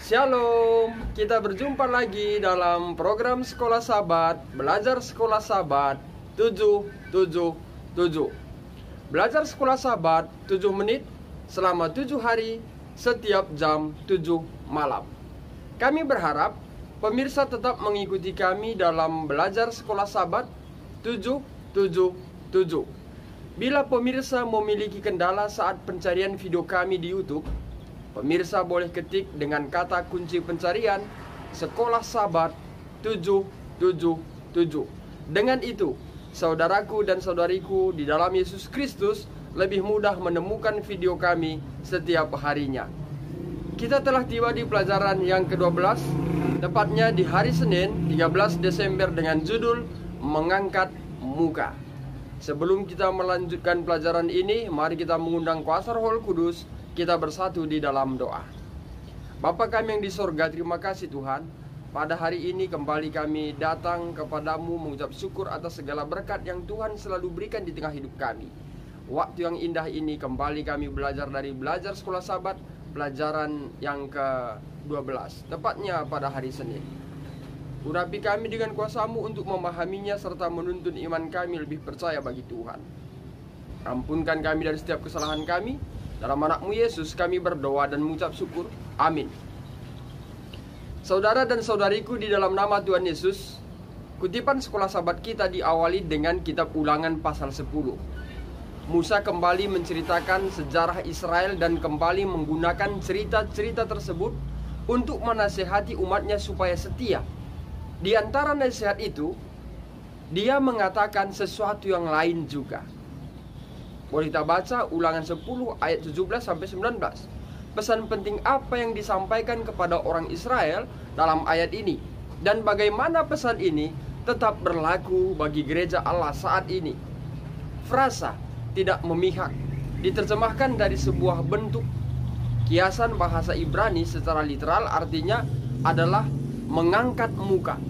Shalom, kita berjumpa lagi dalam program Sekolah Sabat, Belajar Sekolah Sabat 777. Belajar Sekolah Sabat 7 menit selama 7 hari setiap jam 7 malam. Kami berharap pemirsa tetap mengikuti kami dalam Belajar Sekolah Sabat 777. Bila pemirsa memiliki kendala saat pencarian video kami di YouTube, pemirsa boleh ketik dengan kata kunci pencarian Sekolah Sabat 777. Dengan itu, saudaraku dan saudariku di dalam Yesus Kristus lebih mudah menemukan video kami setiap harinya. Kita telah tiba di pelajaran yang ke-12, tepatnya di hari Senin 13 Desember dengan judul Mengangkat Muka. Sebelum kita melanjutkan pelajaran ini, mari kita mengundang kuasa Roh Kudus. Kita bersatu di dalam doa. Bapa kami yang di sorga, terima kasih Tuhan. Pada hari ini kembali kami datang kepadamu mengucap syukur atas segala berkat yang Tuhan selalu berikan di tengah hidup kami. Waktu yang indah ini kembali kami belajar dari Belajar Sekolah Sabat, pelajaran yang ke-12, tepatnya pada hari Senin. Urapi kami dengan kuasa-Mu untuk memahaminya serta menuntun iman kami lebih percaya bagi Tuhan. Ampunkan kami dari setiap kesalahan kami. Dalam anak-Mu Yesus kami berdoa dan mengucap syukur. Amin. Saudara dan saudariku di dalam nama Tuhan Yesus, kutipan Sekolah Sabat kita diawali dengan kitab Ulangan pasal 10. Musa kembali menceritakan sejarah Israel dan kembali menggunakan cerita-cerita tersebut untuk menasihati umatnya supaya setia. Di antara nasihat itu, dia mengatakan sesuatu yang lain juga. Boleh kita baca Ulangan 10 ayat 17-19. Pesan penting apa yang disampaikan kepada orang Israel dalam ayat ini, dan bagaimana pesan ini tetap berlaku bagi gereja Allah saat ini. Frasa tidak memihak diterjemahkan dari sebuah bentuk kiasan bahasa Ibrani secara literal, artinya adalah mengangkat muka.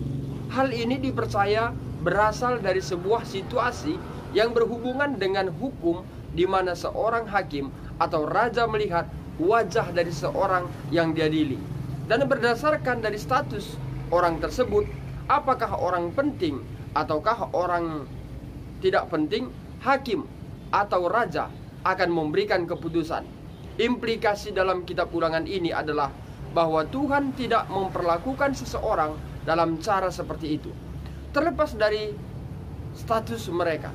Hal ini dipercaya berasal dari sebuah situasi yang berhubungan dengan hukum, di mana seorang hakim atau raja melihat wajah dari seorang yang diadili, dan berdasarkan dari status orang tersebut, apakah orang penting ataukah orang tidak penting, hakim atau raja akan memberikan keputusan. Implikasi dalam kitab Ulangan ini adalah bahwa Tuhan tidak memperlakukan seseorang dalam cara seperti itu, terlepas dari status mereka.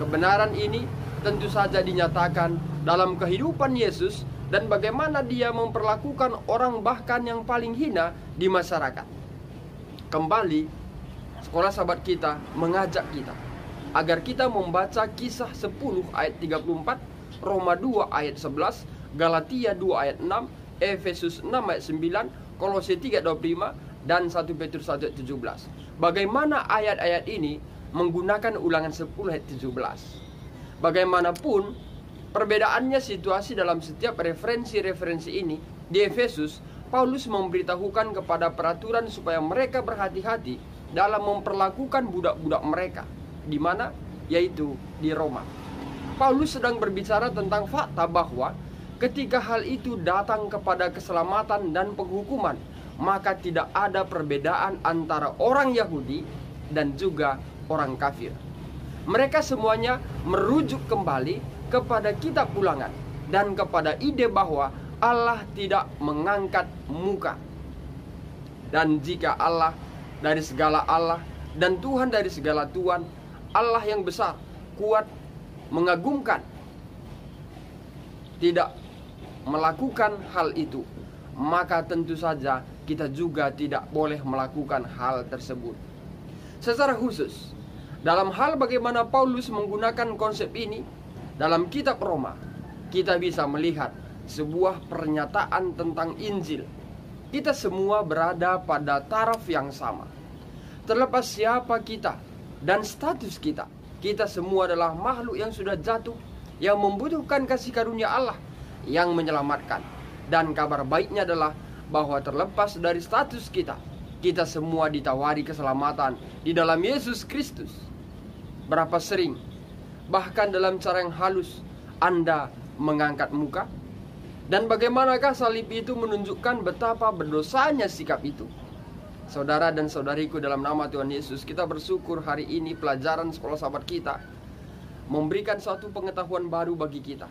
Kebenaran ini tentu saja dinyatakan dalam kehidupan Yesus dan bagaimana dia memperlakukan orang bahkan yang paling hina di masyarakat. Kembali, Sekolah Sabat kita mengajak kita agar kita membaca Kisah 10 ayat 34, Roma 2 ayat 11, Galatia 2 ayat 6, Efesus 6 ayat 9, Kolose 3:25, dan 1 Petrus 1 ayat 17. Bagaimana ayat-ayat ini menggunakan Ulangan 10 ayat 17. Bagaimanapun perbedaannya situasi dalam setiap referensi-referensi ini, di Efesus Paulus memberitahukan kepada peraturan supaya mereka berhati-hati dalam memperlakukan budak-budak mereka, di mana? Yaitu di Roma. Paulus sedang berbicara tentang fakta bahwa ketika hal itu datang kepada keselamatan dan penghukuman, maka tidak ada perbedaan antara orang Yahudi dan juga orang kafir. Mereka semuanya merujuk kembali kepada kitab Ulangan dan kepada ide bahwa Allah tidak mengangkat muka. Dan jika Allah dari segala Allah dan Tuhan dari segala Tuhan, Allah yang besar, kuat, mengagumkan, tidak melakukan hal itu, maka tentu saja kita juga tidak boleh melakukan hal tersebut. Secara khusus, dalam hal bagaimana Paulus menggunakan konsep ini dalam kitab Roma, kita bisa melihat sebuah pernyataan tentang Injil. Kita semua berada pada taraf yang sama. Terlepas siapa kita dan status kita, kita semua adalah makhluk yang sudah jatuh, yang membutuhkan kasih karunia Allah yang menyelamatkan. Dan kabar baiknya adalah bahwa terlepas dari status kita, kita semua ditawari keselamatan di dalam Yesus Kristus. Berapa sering, bahkan dalam cara yang halus, Anda mengangkat muka? Dan bagaimanakah salib itu menunjukkan betapa berdosanya sikap itu? Saudara dan saudariku, dalam nama Tuhan Yesus, kita bersyukur hari ini pelajaran sekolah sahabat kita memberikan suatu pengetahuan baru bagi kita,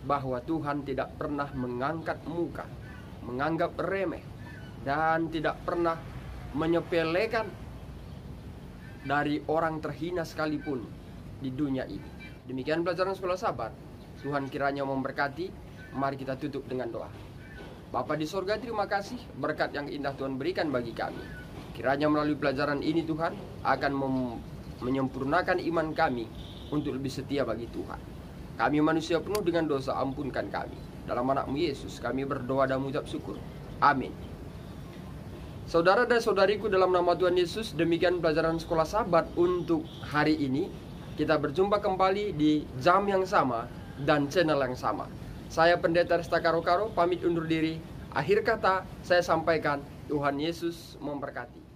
bahwa Tuhan tidak pernah mengangkat muka, menganggap remeh, dan tidak pernah menyepelekan dari orang terhina sekalipun di dunia ini. Demikian pelajaran sekolah sahabat. Tuhan kiranya memberkati. Mari kita tutup dengan doa. Bapa di sorga, terima kasih berkat yang indah Tuhan berikan bagi kami. Kiranya melalui pelajaran ini Tuhan akan menyempurnakan iman kami untuk lebih setia bagi Tuhan. Kami manusia penuh dengan dosa, ampunkan kami. Dalam nama Yesus kami berdoa dan mengucap syukur. Amin. Saudara dan saudariku, dalam nama Tuhan Yesus, demikian pelajaran sekolah sahabat untuk hari ini. Kita berjumpa kembali di jam yang sama dan channel yang sama. Saya Pendeta Resta Karo-Karo pamit undur diri. Akhir kata saya sampaikan, Tuhan Yesus memberkati.